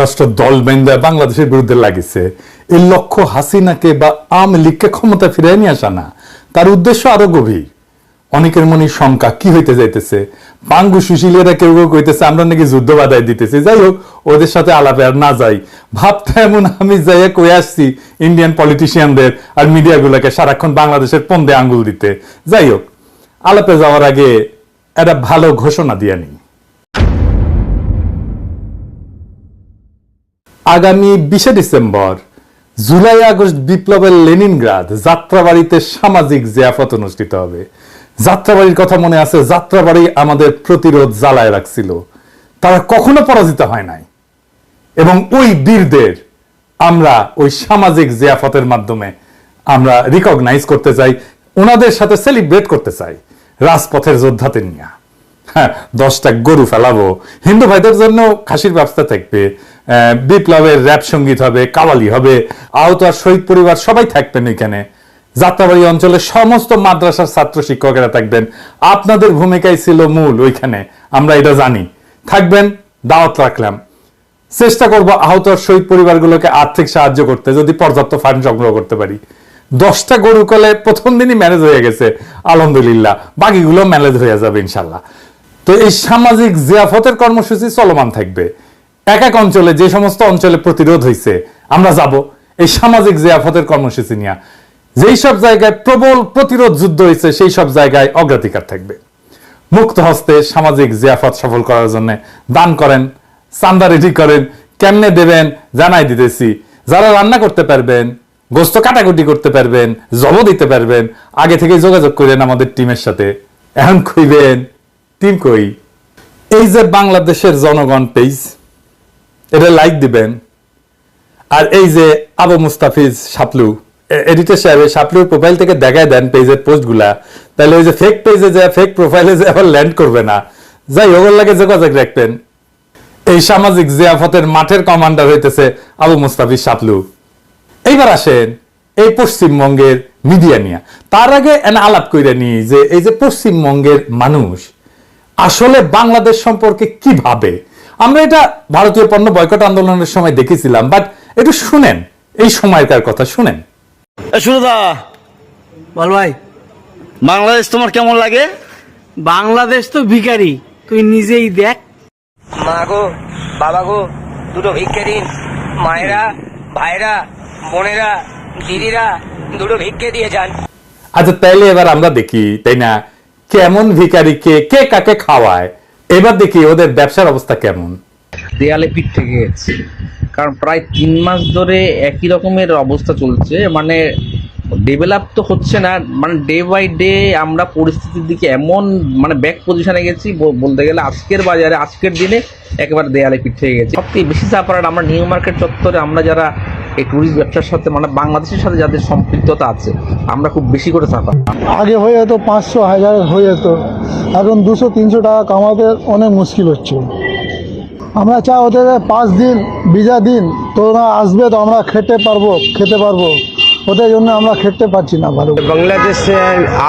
রাষ্ট্র দল বেঁধে বাংলাদেশের বিরুদ্ধে লাগিছে। এই লক্ষ্য হাসিনাকে বা আওয়ামী লীগকে ক্ষমতা ফিরিয়ে নিয়ে আসা না, তার উদ্দেশ্য আরো গভীর। অনেকের মনে শঙ্কা কি হইতে যাইতেছে, পাঙ্গু সুশীলেরা কেউ কেউ কইতেছে আমরা নাকি যুদ্ধ বাধাই দিতেছি। যাই হোক, ওদের সাথে আলাপে আর না যাই, ভাবতে এমন আমি যাইয়া কই আসছি ইন্ডিয়ান পলিটিশিয়ানদের আর মিডিয়াগুলোকে সারাক্ষণ বাংলাদেশের পন্দে আঙ্গুল দিতে। যাই হোক, আলাপে যাওয়ার আগে একটা ভালো ঘোষণা দিয়ে নিই। আগামী 20 ডিসেম্বর জুলাই আগস্ট বিপ্লবের লেনিনগ্রাদ যাত্রাবাড়িতে সামাজিক জিয়াফত অনুষ্ঠিত হবে। যাত্রাবাড়ির কথা মনে আছে? যাত্রাবাড়ি আমাদের প্রতিরোধ জ্বালায় রাখছিল, তারা কখনো পরাজিত হয় নাই। এবং ওই বীরদের আমরা ওই সামাজিক জিয়াফতের মাধ্যমে আমরা রিকগনাইজ করতে চাই, ওনাদের সাথে সেলিব্রেট করতে চাই রাজপথের যোদ্ধাদের নিয়ে। হ্যাঁ, 10টা গরু ফেলাবো, হিন্দু ভাইদের জন্য খাসির ব্যবস্থা থাকবে, বিপ্লবের র‍্যাপ সঙ্গীত হবে, কাওয়ালি হবে, আহত আর শহীদ পরিবার সবাই থাকবেন এখানে। যাত্রাবাড়ি অঞ্চলের সমস্ত মাদ্রাসার ছাত্র শিক্ষকেরা থাকবেন। আপনাদের ভূমিকাই ছিল মূল ওইখানে, আমরা এটা জানি। থাকবেন, দাওয়াত রাখলাম। চেষ্টা করব আহত আর শহীদ পরিবারগুলোকে আর্থিক সাহায্য করতে, যদি পর্যাপ্ত ফান্ড সংগ্রহ করতে পারি। 10টা গরু কলে প্রথম দিনই ম্যানেজ হয়ে গেছে আলহামদুলিল্লাহ, বাকিগুলো ম্যানেজ হয়ে যাবে ইনশাল্লাহ। তো এই সামাজিক জিয়াফতের কর্মসূচি চলমান থাকবে। এক এক অঞ্চলে, যে সমস্ত অঞ্চলে প্রতিরোধ হয়েছে আমরা যাব এই সামাজিক জিয়াফতের কর্মসূচি নিয়ে। যেই সব জায়গায় প্রবল প্রতিরোধ যুদ্ধ হয়েছে সেই সব জায়গায় অগ্রাধিকার থাকবে। মুক্ত হস্তে সামাজিক জিয়াফত সফল করার জন্য দান করেন, চান্দা রেডি করেন। কেমনে দেবেন জানাই দিতেছি। যারা রান্না করতে পারবেন, গোস্ত কাটাকুটি করতে পারবেন, জব দিতে পারবেন, আগে থেকে যোগাযোগ করেন আমাদের টিমের সাথে। এখন কইবেন টিম কই? এই যে বাংলাদেশের জনগণ পেজ, এটা লাইক দিবেন। আর এই যে আবু মুস্তাফিজ শাপলু এডিটর সাহেব, শাপলুর প্রোফাইল থেকে দেখায় দেন পেজের পোস্ট গুলা, তাহলে ওই যে ফেক পেজে যায়, ফেক প্রোফাইলে যায় আবার ল্যান্ড করবে না। যাই ওগুলোর লাগে যোগাযোগ রাখবেন। এই সামাজিক জিয়াফতের মাঠের কমান্ডার হইতেছে আবু মুস্তাফিজ শাপলু। এইবার আসেন এই পশ্চিমবঙ্গের মিডিয়া নিয়ে। তার আগে আলাপ কইরা নিই যে এই যে পশ্চিমবঙ্গের মানুষ আসলে বাংলাদেশ সম্পর্কে কি ভাবে। আমরা এটা ভারতীয় পণ্য বয়কট আন্দোলনের সময় দেখেছিলাম, বাট একটু শুনেন এই সময়কার কথা শুনেন। সুরদা বল ভাই, বাংলাদেশ তোমার কেমন লাগে? বাংলাদেশ তো ভিখারি, তুই নিজেই দেখ। মা গো, বাবা গো, দুটো ভিক্ষে দিন। মায়েরা, ভাইরা, বোনেরা, দিদিরা দুটো ভিক্ষে দিয়ে যান। আচ্ছা, তাইলে এবার আমরা দেখি, তাই না, কেমন ভিখারিকে কে কাকে খাওয়ায়। এবার দেখি ওদের ব্যবসার অবস্থা কেমন। দেয়ালে পিঠ থেকে গেছে, কারণ প্রায় 3 মাস ধরে একই রকমের অবস্থা চলছে। মানে ডেভেলপ তো হচ্ছে না, মানে ডে বাই ডে আমরা পরিস্থিতির দিকে এমন মানে ব্যাক পজিশনে গেছি, বলতে গেলে আজকের বাজারে আজকের দিনে একেবারে দেয়ালে পিঠ থেকে গেছে। সবথেকে বেশি চাপার আমরা নিউ মার্কেট চত্বরে, আমরা যারা এই ট্যুরিস্ট ব্যবসার সাথে মানে বাংলাদেশের সাথে যাদের সম্পৃক্ততা আছে, আমরা খুব বেশি করে চাপা। আগে হয়ে যেত 500 1000 হয়ে যেত, এখন 200-300 টাকা কামাতে অনেক মুশকিল হচ্ছে। আমরা চাই ওদের 5 দিন ভিসা দিন, তোরা আসবে তো আমরা খেতে পারবো। ওদের জন্য আমরা খেতে পারছি না ভালো। बांग्लादेश से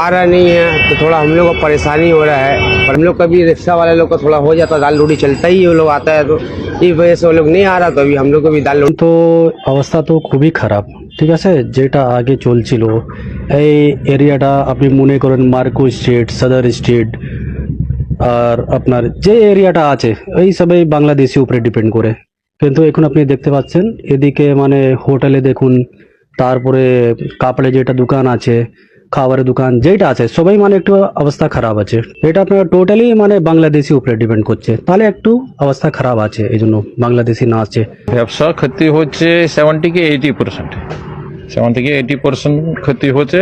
आ रहा नहीं है तो थोड़ा हम लोग को परेशानी हो रहा है। पर हम लोग कभी रिक्शा वाले लोग को थोड़ा हो जाता, दाल रोटी चलता ही वो लोग आता है, तो इस वजह से वो लोग नहीं आ रहा। तो अभी हम लोग को भी दाल रोटी তো অবস্থা তো খুবই খারাপ, ঠিক আছে। যেটা আগে চলছিল এই এরিয়াটা আপনি মনে করেন মার্কো স্ট্রিট, সদর স্ট্রিট, আর আপনার যে এরিয়াটা আছে এই সবাই বাংলাদেশি উপরে ডিপেন্ড করে। কিন্তু এখন আপনি দেখতে পাচ্ছেন এদিকে মানে হোটেলে দেখুন, তারপরে কাপড়ে যেটা দোকান আছে, খাবারের দোকান যেটা আছে, সবাই মানে একটু অবস্থা খারাপ আছে। এটা আপনার টোটালি মানে বাংলাদেশি উপরে ডিপেন্ড করছে, তাহলে একটু অবস্থা খারাপ আছে, এই জন্য বাংলাদেশি না আছে। ব্যবসা ক্ষতি হচ্ছে 70-80%, 70-80% ক্ষতি হচ্ছে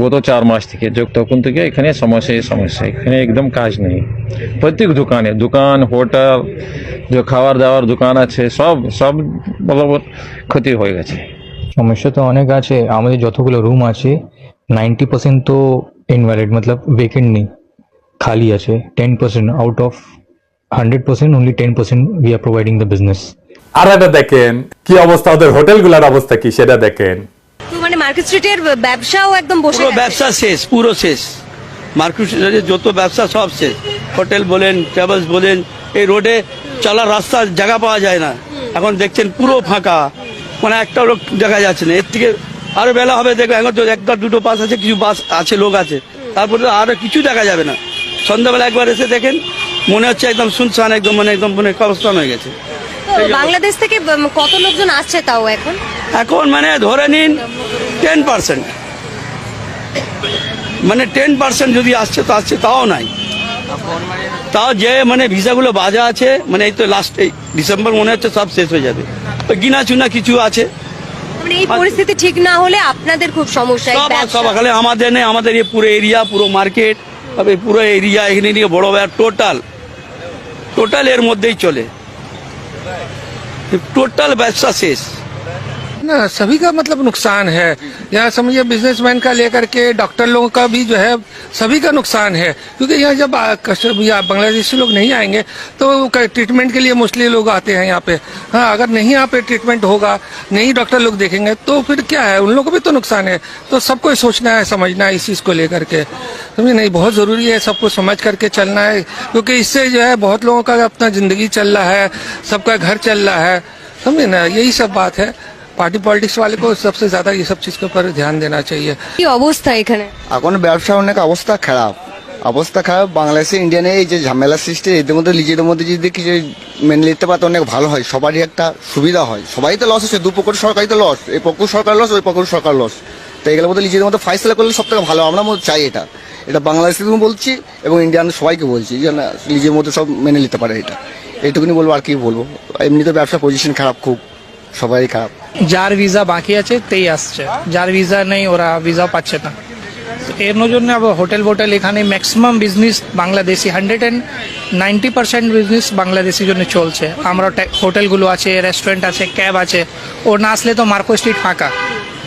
গত 4 মাস থেকে। তখন থেকে এখানে সমস্যা, এখানে একদম কাজ নেই। প্রত্যেক দোকান, হোটেল, যে খাবার দাবার দোকান আছে, সব বরাবর ক্ষতি হয়ে গেছে। সমস্যা তো অনেক আছে। আমাদের যতগুলো রুম আছে 90% তো ইনভ্যালিড, মতলব ভেকেন্ট নেই, খালি আছে। 10% out of 100%, only 10% we are providing the business. আর এটা দেখেন কি অবস্থা, ওদের হোটেলগুলোর অবস্থা কি সেটা দেখেন। তো মানে মার্কেট স্ট্রিটের ব্যবসাও একদম বসে গেছে। ব্যবসা শেষ, পুরো শেষ। মার্কেট স্ট্রিটে যত ব্যবসা সব শেষ। হোটেল বলেন, ট্রাভেলস বলেন, এই রোডে চলার রাস্তা জায়গা পাওয়া যায় না। এখন দেখছেন পুরো ফাঁকা, মানে একটা লোক দেখা যাচ্ছে না। এর থেকে আরো বেলা হবে দেখবে, এখন তো একটা দুটো বাস আছে, কিছু বাস আছে, লোক আছে, তারপরে তো আরো কিছু দেখা যাবে না। সন্ধ্যাবেলা একবার এসে দেখেন মনে হচ্ছে একদম শুনশান, একদম মানে কবরস্থান হয়ে গেছে। তো বাংলাদেশ থেকে কত লোকজন আসছে তাও এখন? এখন মানে ধরে নিন 10%, মানে 10% যদি আসছে তো আসছে, তাও নাই। তাও যে মানে ভিসাগুলো বাজা আছে, মানে এই তো লাস্ট এই ডিসেম্বর মনে হচ্ছে সব শেষ হয়ে যাবে, ওই গিনা চুনা কিছু আছে। মানে এই পরিস্থিতি ঠিক না হলে আপনাদের খুব সমস্যা। এই ব্যবসা- সব খালি আমাদের নেই, আমাদের এই পুরো এরিয়া, পুরো মার্কেট, পুরো এরিয়া এখানে নিয়ে বড় টোটাল এর মধ্যেই চলে, টোটাল ব্যবসা শেষ। ना सभी का मतलब नुकसान है। यहाँ समझिए बिजनेसमैन का लेकर के डॉक्टर लोगों का भी जो है सभी का नुकसान है, क्योंकि यहाँ जब बांग्लादेशी लोग नहीं आएंगे तो ट्रीटमेंट के लिए मोस्टली लोग आते हैं यहाँ पे। हाँ, अगर नहीं यहाँ पे ट्रीटमेंट होगा, नहीं डॉक्टर लोग देखेंगे तो फिर क्या है, उन लोगों को भी तो नुकसान है। तो सबको सोचना है, समझना है इस चीज़ को लेकर के, समझे नहीं, बहुत ज़रूरी है सबको समझ करके चलना है, क्योंकि इससे जो है बहुत लोगों का अपना ज़िंदगी चल रहा है, सबका घर चल रहा है, समझे ना, यही सब बात है। पार्टी पॉलिटिक्स वाले को सबसे ज्यादा ये सब चीज के ऊपर ध्यान देना चाहिए। কি অবস্থা এখানে? এখন ব্যবসা অনেক অবস্থা খারাপ, বাংলাদেশে ইন্ডিয়ানে এই যে ঝামেলা সৃষ্টি, এদের মধ্যে নিজেদের মধ্যে যদি কিছু মেনে নিতে পারতো অনেক ভালো হয়, সবারই একটা সুবিধা হয়। সবাই তো লস হচ্ছে, দুপক্ষের সরকারই তো লস, এই পক্ষ সরকার লস, ওই পক্ষ সরকার লস। তো এগুলোর মধ্যে নিজেদের মধ্যে ফাইসলা করলে সব থেকে ভালো, আমরা চাই এটা বাংলাদেশকে বলছি এবং ইন্ডিয়ান সবাইকে বলছি যে না, নিজের মধ্যে সব মেনে নিতে পারে, এইটুকুনি বলবো, আর কি বলবো। এমনিতে ব্যবসা পজিশন খারাপ, খুব সবাই খারাপ। যার ভিসা বাকি আছে তেই আসছে, যার ভিসা নেই ওরা ভিসা পাচ্ছে না। তো এর জন্য হোটেল এখানে ম্যাক্সিমাম বিজনেস বাংলাদেশি, 190% বিজনেস বাংলাদেশির জন্য চলছে। আমরা হোটেলগুলো আছে, রেস্টুরেন্ট আছে, ক্যাব আছে। ও না আসলে তো মার্কো স্ট্রিট ফাঁকা।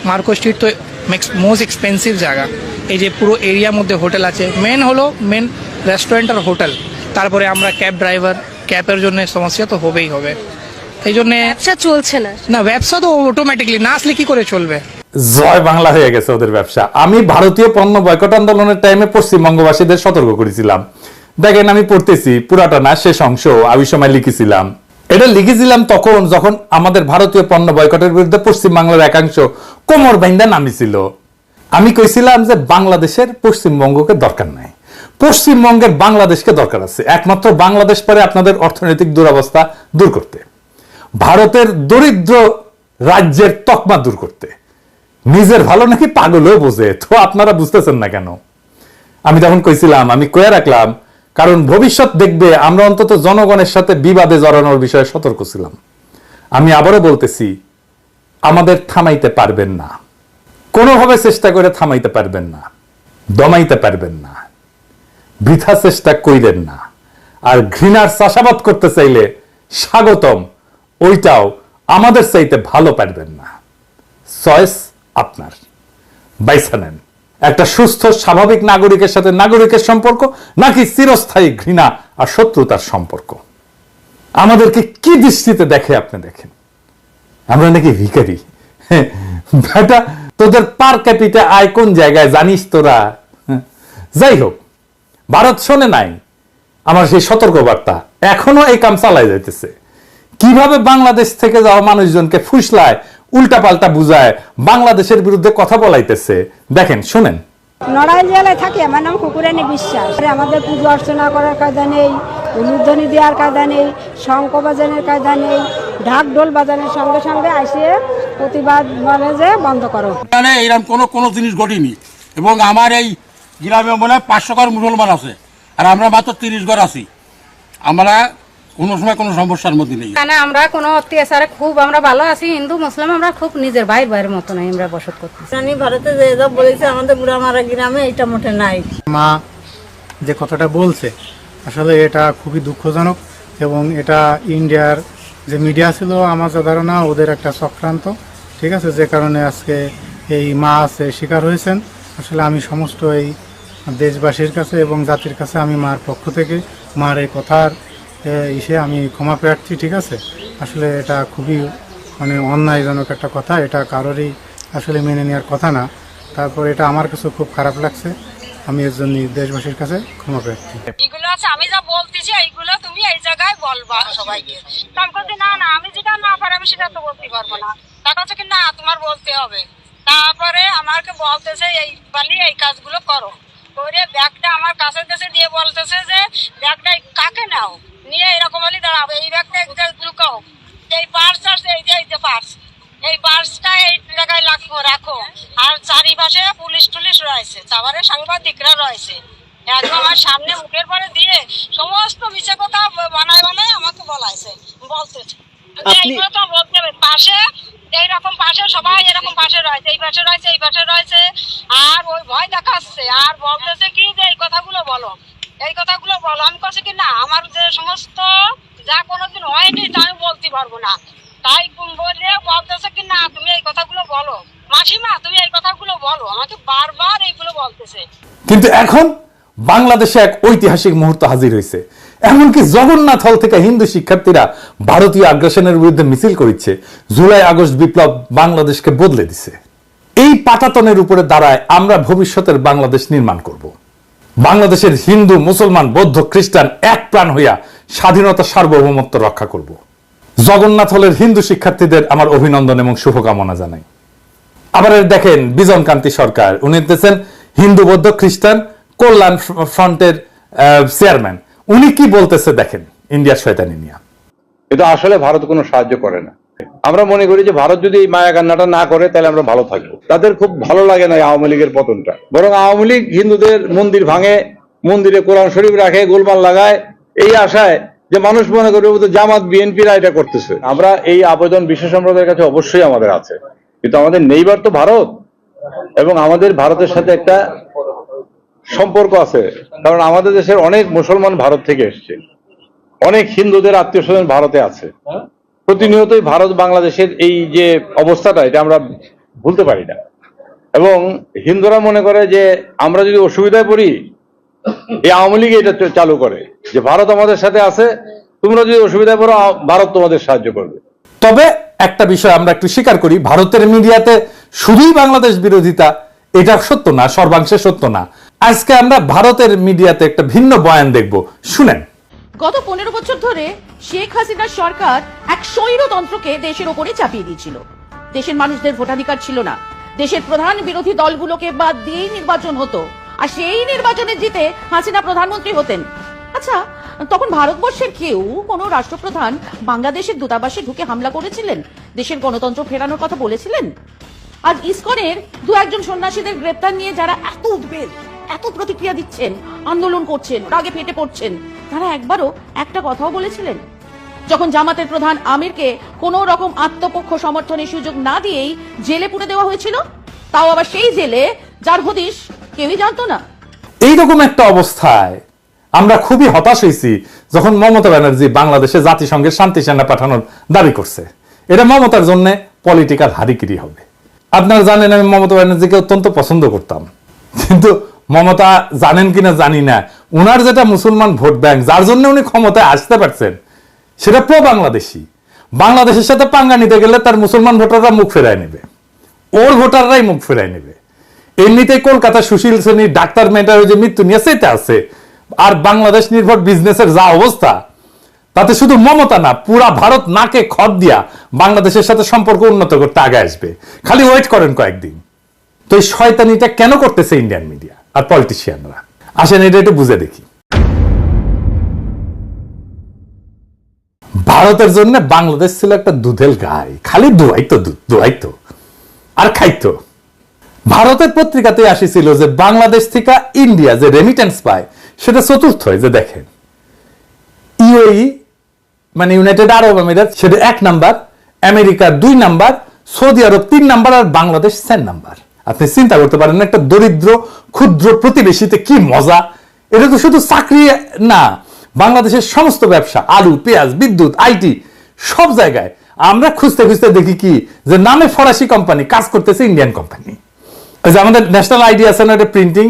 মার্কো স্ট্রিট তো মোস্ট এক্সপেন্সিভ জায়গা। এই যে পুরো এরিয়ার মধ্যে হোটেল আছে, মেন রেস্টুরেন্ট আর হোটেল। তারপরে আমরা ক্যাব ড্রাইভার, ক্যাবের জন্য সমস্যা তো হবেই হবে। এই জন্য ব্যবসা চলছে না। না, ব্যবসা তো অটোমেটিকলি না আসলে কি করে চলবে? জয় বাংলা হয়ে গেছে ওদের ব্যবসা। আমি ভারতীয় পণ্য বয়কট আন্দোলনের টাইমে পশ্চিমবঙ্গবাসীদের সতর্ক করেছিলাম। দেখেন আমি পড়তেছি, পুরাটা না, শেষ অংশ আমি সময় লিখেছিলাম। এটা লিখেছিলাম তখন যখন আমাদের ভারতীয় পণ্য বয়কটের বিরুদ্ধে পশ্চিমবাংলার একাংশ কোমর বাইন্দা নামিছিল। আমি কইছিলাম যে বাংলাদেশের পশ্চিমবঙ্গকে দরকার নাই, পশ্চিমবঙ্গের বাংলাদেশকে দরকার আছে। একমাত্র বাংলাদেশ পারে আপনাদের অর্থনৈতিক দুরবস্থা দূর করতে, ভারতের দরিদ্র রাজ্যের তকমা দূর করতে। নিজের ভালো নাকি পাগলও বোঝে, তো আপনারা বুঝতেছেন না কেন? আমি তখন কইছিলাম, আমি কয়ে রাখলাম, কারণ ভবিষ্যৎ দেখবে আমরা অন্তত জনগণের সাথে বিবাদে জড়ানোর বিষয়ে সতর্ক ছিলাম। আমি আবারও বলতেছি, আমাদের থামাইতে পারবেন না, কোনোভাবে চেষ্টা করে থামাইতে পারবেন না, দমাইতে পারবেন না, বৃথা চেষ্টা কইরেন না। আর ঘৃণার চাষাবাদ করতে চাইলে স্বাগতম, ওইটাও আমাদের চাইতে ভালো পারবেন না। চয়েস আপনার, বাইসা নেন। একটা সুস্থ স্বাভাবিক নাগরিকের সাথে নাগরিকের সম্পর্ক, নাকি চিরস্থায়ী ঘৃণা আর শত্রুতার সম্পর্ক? আমাদেরকে কি দৃষ্টিতে দেখে আপনি দেখেন, আমরা নাকি ভিখারি? বেটা, তোদের পার ক্যাপিটা আয় কোন জায়গায় জানিস তোরা? যাই হোক, ভারত শোনে নাই আমার সেই সতর্কবার্তা, এখনো এই কাম চালায় যাইতেছে। কিভাবে বাংলাদেশ থেকে যাওয়া মানুষজনকে ফুসলায়, উল্টা পাল্টা বুঝায়, বাংলাদেশের বিরুদ্ধে কথা বলাইতেছে। দেখেন, শুনেন। নড়াইল জেলায় থাকি, আমার নাম কুকুরানি বিশ্বাস। আমাদের পুজো অর্চনা করার কায়দা নেই, উলুধ্বনি দেওয়ার কায়দা নেই, শঙ্খ বাজানোর কায়দা নেই, ঢাক ঢোল বাজানোর সঙ্গে সঙ্গে আসিয়ে প্রতিবাদ বলে যে বন্ধ করো। এখানে এইরকম কোনো জিনিস ঘটেনি, এবং আমার এই গ্রামে মনে হয় 500 ঘর মুসলমান আছে, আর আমরা মাত্র 30 ঘর আছি। আমরা কোনো সময় কোনো সমস্যার মধ্যে নেই। আমরা কোনো অত্যাচারে খুব আমরা ভালো আছি, হিন্দু মুসলিম আমরা খুব নিজের ভাইয়ের মতো নাই আমরা বসত করতেছি। ভারতে যে সব বলেছে আমাদের বুড়ামারা গ্রামে এটা মোটে নাই। মা যে কথাটা বলছে আসলে এটা খুবই দুঃখজনক, এবং এটা ইন্ডিয়ার যে মিডিয়া ছিল আমার যা ধারণা ওদের একটা চক্রান্ত, ঠিক আছে, যে কারণে আজকে এই মা আছে শিকার হয়েছেন। আসলে আমি সমস্ত এই দেশবাসীর কাছে এবং জাতির কাছে আমি মার পক্ষ থেকে মার এই কথার আমি ক্ষমা প্রার্থী, ঠিক আছে। আসলে এটা খুবই মানে অন্যায়জনক একটা কথা, এটা কারোরই আসলে মেনে নেওয়ার কথা না। তারপর এটা আমার কাছে খুব খারাপ লাগছে, আমি এর জন্য দেশবাসীর কাছে ক্ষমা প্রার্থী। এগুলো আছে আমি যা বলতেছি এইগুলো তুমি এই জায়গায় বলবা সবাইকে। আমি বলছি না না আমি যেটা না পারি আমি সেটা তো বলতে পারবো না। তার কাছে কি না তোমার বলতে হবে। তারপরে আমাকে বলতেছে এই বালি এই কাজগুলো করো করে ব্যাগটা আমার কাছে কাছে দিয়ে বলতেছে যে ব্যাগটা কাকে নাও নিয়ে এরকম বলি দাঁড়াবো এই ব্যাগটা লুকাও এই পার্স আছে এই যে পার্স এই পার্সটা এই জায়গায় রাখো আর চারিপাশে পুলিশ টুলিশ রয়েছে তারপরে সাংবাদিকরা রয়েছে একদম আমার সামনে মুখের পরে দিয়ে সমস্ত মিছে কথা বানায় বানায় আমাকে বলতেছে এইগুলো তো বলতে হবে পাশে এইরকম পাশে সবাই এরকম পাশে রয়েছে এই পাশে রয়েছে এই পাশে রয়েছে আর ওই ভয় দেখাচ্ছে আর বলতেছে কি যে এই কথাগুলো বলো আমি কাছে কি না আমার যে সমস্ত যা কোনোদিন হয়নি তা আমি বলতে পারবো না তাই বলে বলতেছে কি না তুমি এই কথাগুলো বলো মাসিমা তুমি এই কথাগুলো বলো আমাকে বারবার এইগুলো বলতেছে। কিন্তু এখন বাংলাদেশে এক ঐতিহাসিক মুহূর্ত হাজির হয়েছে। এমনকি জগন্নাথ হল থেকে হিন্দু শিক্ষার্থীরা ভারতীয় আগ্রাসনের বিরুদ্ধে মিছিল করেছে। জুলাই আগস্ট বিপ্লব বাংলাদেশকে বদলে দিছে। এই পাটাতনের উপরে দাঁড়ায় আমরা ভবিষ্যতের বাংলাদেশ নির্মাণ করব। বাংলাদেশের হিন্দু মুসলমান বৌদ্ধ খ্রিস্টান এক প্রাণ হইয়া স্বাধীনতা সার্বভৌমত্ব রক্ষা করব। জগন্নাথ হলের হিন্দু শিক্ষার্থীদের আমার অভিনন্দন এবং শুভকামনা জানাই। আবার দেখেন বিজন কান্তি সরকার, উনি হচ্ছেন হিন্দু বৌদ্ধ খ্রিস্টান কল্যাণ ফ্রন্টের চেয়ারম্যান। উনি কি বলতেছে দেখেন ইন্ডিয়ার শয়তানি নিয়ে। এটা আসলে ভারত কোনো সাহায্য করে না। আমরা মনে করি যে ভারত যদি এই মায়া কান্নাটা না করে তাহলে আমরা ভালো থাকবো। তাদের খুব ভালো লাগে না আওয়ামী লীগের পতনটা, বরং আওয়ামী লীগ হিন্দুদের মন্দির ভাঙে, মন্দিরে কোরআন শরীফ রাখে, গোলমাল লাগায়, এই আশায় যে মানুষ মনে করবে জামাত বিএনপিরা এটা করতেছে। আমরা এই আবেদন বিশ্ব সম্প্রদায়ের কাছে অবশ্যই আমাদের আছে, কিন্তু আমাদের নেইবার তো ভারত, এবং আমাদের ভারতের সাথে একটা সম্পর্ক আছে, কারণ আমাদের দেশের অনেক মুসলমান ভারত থেকে এসছে, অনেক হিন্দুদের আত্মীয় স্বজন ভারতে আছে। প্রতিনিয়তই ভারত বাংলাদেশের এই যে অবস্থাটা এটা আমরা ভুলতে পারি না। এবং হিন্দুরা মনে করে যে আমরা যদি অসুবিধায় পড়ি এই আওয়ামী লীগ এটা চালু করে যে ভারত আমাদের সাথে আছে, তোমরা যদি অসুবিধায় পড়ো ভারত তোমাদের সাহায্য করবে। তবে একটা বিষয় আমরা একটু স্বীকার করি, ভারতের মিডিয়াতে শুধুই বাংলাদেশ বিরোধিতা এটা সত্য না, সর্বাংশে সত্য না। আজকে আমরা ভারতের মিডিয়াতে একটা ভিন্ন বয়ান দেখব, শুনেন। গত 15 বছর ধরে শেখ হাসিনার সরকার এক স্বৈরতন্ত্রকে দেশের ওপরে চাপিয়ে দিয়েছিল। দেশের মানুষদের ভোটাধিকার ছিল না, দেশের প্রধান বিরোধী দলগুলোকে বাদ দিয়েই নির্বাচন হতো, আর সেই নির্বাচনে জিতে হাসিনা প্রধানমন্ত্রী হতেন। আচ্ছা, তখন ভারতবর্ষের কেউ কোনো রাষ্ট্রপ্রধান বাংলাদেশের দূতাবাসে ঢুকে হামলা করেছিলেন, দেশের গণতন্ত্র ফেরানোর কথা বলেছিলেন? আজ ইসকনের 2-1 সন্ন্যাসীদের গ্রেপ্তার নিয়ে যারা এত উদ্বেগ, এত প্রতিক্রিয়া দিচ্ছেন, আন্দোলন করছেন, রাগে ফেটে পড়ছেন, তারা একবারও একটা কথাও বলেছিলেন? যখন জামাতের প্রধান আমিরকে কোনো রকম আত্মপক্ষ সমর্থনের সুযোগ না দিয়েই জেলে পুরে দেওয়া হয়েছিল, তাও আবার সেই জেলে যার হদিশ কেউই জানতো না। এইরকম একটা অবস্থায় আমরা খুবই হতাশ হয়েছি যখন মমতা ব্যানার্জি বাংলাদেশে জাতিসংঘের শান্তি সেনা পাঠানোর দাবি করছে। এটা মমতার জন্য পলিটিক্যাল হারিকিরি হবে। আপনারা জানেন আমি মমতা ব্যানার্জিকে অত্যন্ত পছন্দ করতাম, কিন্তু মমতা জানেন কিনা জানি না, উনার যেটা মুসলমান ভোট ব্যাংক যার জন্য উনি ক্ষমতায় আসতে পারছেন সেটা প্রো বাংলাদেশি। বাংলাদেশের সাথে পাঙ্গা নিতে গেলে তার মুসলমান ভোটাররা মুখ ফেরায় নেবে, ওর ভোটাররাই মুখ ফেরায় নেবে। এমনিতেই কলকাতা সুশীল শ্রেণীর ডাক্তার মেয়েটার যে মৃত্যু নিয়ে সেটা আছে, আর বাংলাদেশ নির্ভর বিজনেসের যা অবস্থা, তাতে শুধু মমতা না পুরা ভারত নাকে খত দিয়া বাংলাদেশের সাথে সম্পর্ক উন্নত করতে আগে আসবে। খালি ওয়েট করেন কয়েকদিন। তো এই শয়তানিটা কেন করতেছে ইন্ডিয়ান মিডিয়া আর পলিটিশিয়ানরা? আসেন এটা একটু বুঝে দেখি। ভারতের জন্য বাংলাদেশ ছিল একটা দুধের গাই, খালি দোয়াইতো দুধ, দোয়াইতো আর খাইতো। ভারতের পত্রিকাতে আসিছিল যে বাংলাদেশ থেকে ইন্ডিয়া যে রেমিটেন্স পায় সেটা চতুর্থ, যে দেখেন ইউএই মানে ইউনাইটেড আরব আমিরাত সেটা 1 নাম্বার, আমেরিকা 2 নাম্বার, সৌদি আরব 3 নাম্বার, আর বাংলাদেশ 4 নাম্বার। আপনি চিন্তা করতে পারেন একটা দরিদ্র ক্ষুদ্র প্রতিবেশীতে কি মজা। এটা তো শুধু চাকরি না, বাংলাদেশের সমস্ত ব্যবসা, আলু পেঁয়াজ বিদ্যুৎ আইটি সব জায়গায় আমরা খুঁজতে খুঁজতে দেখি কি যে নামে ফরাসি কোম্পানি কাজ করতেছে ইন্ডিয়ান কোম্পানি। আমাদের ন্যাশনাল আইডি আছে না, এটা প্রিন্টিং,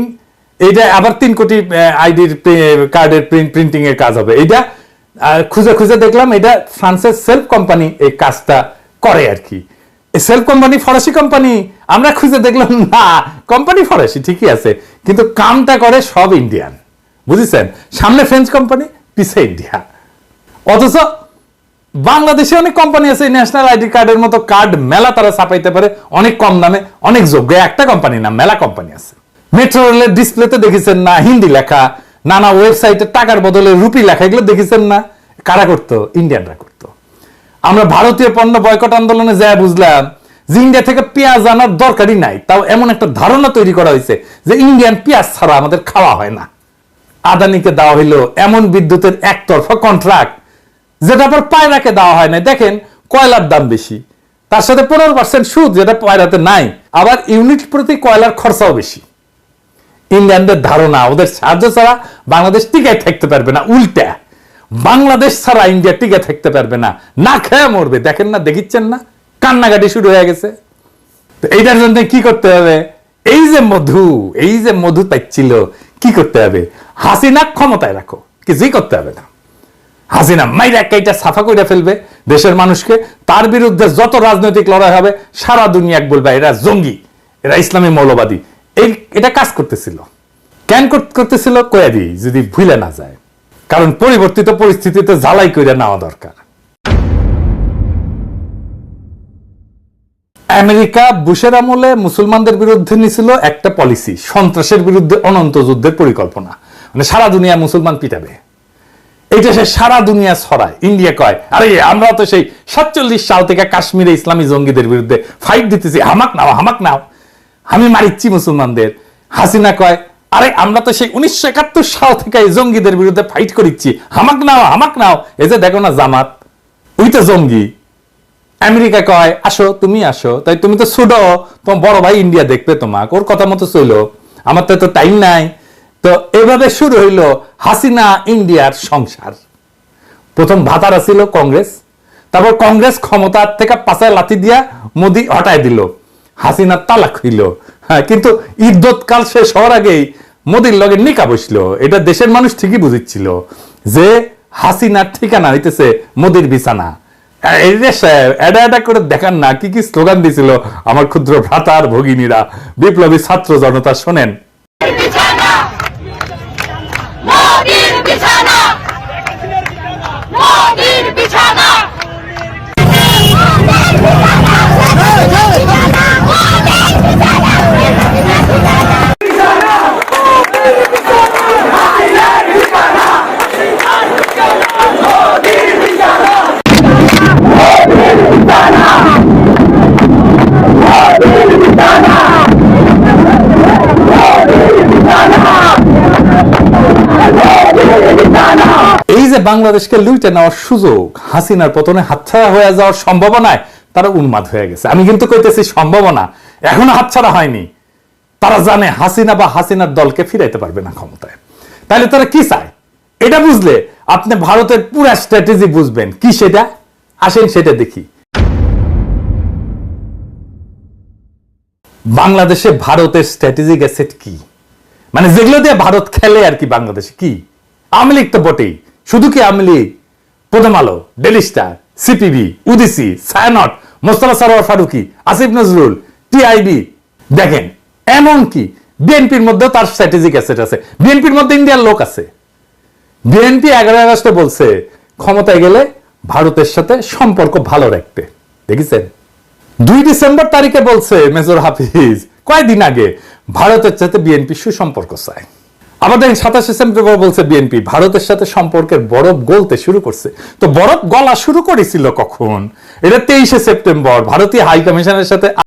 এইটা আবার 3 কোটি আইডির কার্ডের প্রিন্টিং এর কাজ হবে। এইটা খুঁজে খুঁজে দেখলাম এটা ফ্রান্সের সেলফ কোম্পানি এই কাজটা করে আর কি। সেলফ কোম্পানি ফরাসি কোম্পানি আমরা খুঁজে দেখলাম না, কোম্পানি ফরাসি ঠিকই আছে, কিন্তু কামটা করে সব ইন্ডিয়ান, বুঝেছেন? সামনে ফ্রেঞ্চ কোম্পানি, পিছে ইন্ডিয়া। অথচ বাংলাদেশে অনেক কোম্পানি আছে ন্যাশনাল আইডি কার্ডের মতো কার্ড মেলা তারা ছাপাইতে পারে অনেক কম দামে, অনেক যোগ্য। একটা কোম্পানি না, মেলা কোম্পানি আছে। মেট্রো রেলের ডিসপ্লেতে দেখেছেন না হিন্দি লেখা, নানা ওয়েবসাইটে টাকার বদলে রুপি লেখা, এগুলো দেখেছেন না? কারা করতো? ইন্ডিয়ানরা করতো। আমরা ভারতীয় পণ্য বয়কট আন্দোলনে যা বুঝলাম যে ইন্ডিয়া থেকে পেঁয়াজ আনার দরকারই নাই, তাও এমন একটা ধারণা তৈরি করা হয়েছে যে ইন্ডিয়ান পেঁয়াজ ছাড়া আমাদের খাওয়া হয় না। আদানিকে দেওয়া হইলো এমন বিদ্যুতের একতরফা কন্ট্রাক্ট যেটা আবার পায়রাকে দেওয়া হয় না। দেখেন কয়লার দাম বেশি, তার সাথে 15% সুদ যেটা পায়রাতে নাই, আবার ইউনিট প্রতি কয়লার খরচাও বেশি। ইন্ডিয়ানদের ধারণা ওদের সাহায্য ছাড়া বাংলাদেশ টিকায় থাকতে পারবে না, উল্টা বাংলাদেশ ছাড়া ইন্ডিয়া টিকে থাকতে পারবে না, না খেয়ে মরবে। দেখেন না, দেখিচ্ছেন না, কান্নাকাটি শুরু হয়ে গেছে। এইটার জন্য কি করতে হবে? এই যে মধু পাচ্ছিল, কি করতে হবে? হাসিনা ক্ষমতায় রাখো, কিছুই করতে হবে না। হাসিনা মাইরা কাইটা সাফা করে ফেলবে দেশের মানুষকে, তার বিরুদ্ধে যত রাজনৈতিক লড়াই হবে সারা দুনিয়া বলবে এরা জঙ্গি, এরা ইসলামী মৌলবাদী। এটা কাজ করতেছিল। কেন করতেছিল কয়ে দিই, যদি ভুলে না যায়, কারণ পরিবর্তিত পরিস্থিতিতে জ্বালাই করে নেওয়া দরকার। আমেরিকা বুশের আমলে মুসলমানদের বিরুদ্ধে নিছিল একটা পলিসি, সন্ত্রাসের বিরুদ্ধে অনন্ত যুদ্ধের পরিকল্পনা, মানে সারা দুনিয়া মুসলমান পিটাবে। এইটা সে সারা দুনিয়া ছড়ায়। ইন্ডিয়া কয় আরে আমরা তো সেই 47 সাল থেকে কাশ্মীরে ইসলামী জঙ্গিদের বিরুদ্ধে ফাইট দিতেছি, হামাক নাও, আমি মারিচ্ছি মুসলমানদের। হাসিনা কয় আরে আমরা তো সেই 1971 সাল থেকে এই জঙ্গিদের বিরুদ্ধে ফাইট করিচ্ছি, হামাক নাও। এই যে দেখো না জামাত, ওই তো জঙ্গি। আমেরিকা কয় আসো, তুমি আসো, তাই তুমি তো ছোট, তোমার বড় ভাই ইন্ডিয়া দেখবে তোমাকে, ওর কথা মতো চলো, আমার তো টাইম নাই। তো এভাবে শুরু হইল হাসিনা ইন্ডিয়ার সংসার। প্রথম ভাতারা ছিল কংগ্রেস, তারপর কংগ্রেস ক্ষমতার থেকে পাছায় লাথি দিয়া মোদি হটাই দিল, হাসিনা তালাক হইল। হ্যাঁ, কিন্তু ইদ্যৎকাল শেষ হওয়ার আগেই মোদির লগে নিকা বসলো। এটা দেশের মানুষ ঠিকই বুঝিচ্ছিল যে হাসিনার ঠিকানা হইতেছে মোদির বিছানা। এটা করে দেখান না কি কি স্লোগান দিছিল আমার ক্ষুদ্র ভ্রাতার ভগিনীরা, বিপ্লবী ছাত্র জনতা। শোনেন, এই যে বাংলাদেশকে লুইটে নেওয়ার সুযোগ, হাসিনার পতনে হাতছাড়া হয়ে যাওয়ার সম্ভাবনায় তারা উন্মাদ হয়ে গেছে। আমি কিন্তু কইতেছি সম্ভাবনা, এখনো হাতছাড়া হয়নি। তারা জানে হাসিনা বা হাসিনার দলকে ফিরাইতে পারবে না ক্ষমতায়। তাহলে তারা কি চায় এটা বুঝলে আপনি ভারতের পুরো স্ট্র্যাটেজি বুঝবেন। কি সেটা? আসেন সেটা দেখি। বাংলাদেশে ভারতের স্ট্র্যাটেজিক অ্যাসেট কি, মানে যেগুলো দিয়ে ভারত খেলে আর কি। বাংলাদেশে কি আওয়ামী লীগ তো বটেই, শুধু কি Awami League, Prothom Alo, Daily Star, CPB, Udichi, Chhayanaut, Mostofa Sarwar Farooki, Asif Nazrul, TIB. দেখেন এমন কি বিএনপির মধ্যেও তার স্ট্র্যাটেজিক অ্যাসেট আছে। বিএনপির মধ্যে ইন্ডিয়ার লোক আছে। বিএনপি 11 আগস্টে বলছে ক্ষমতায় গেলে ভারতের সাথে সম্পর্ক ভালো রাখতে। দেখেছেন 2 ডিসেম্বর তারিখে বলছে মেজর হাফিজ কয়েকদিন আগে ভারতের সাথে বিএনপি সুসম্পর্ক চায়। আবার দেখেন 27 সেপ্টেম্বর বলছে বিএনপি ভারতের সাথে সম্পর্কের বরফ গলতে শুরু করছে। তো বরফ গলা শুরু করেছিল কখন? এটা 23 সেপ্টেম্বর ভারতীয় হাই কমিশনের সাথে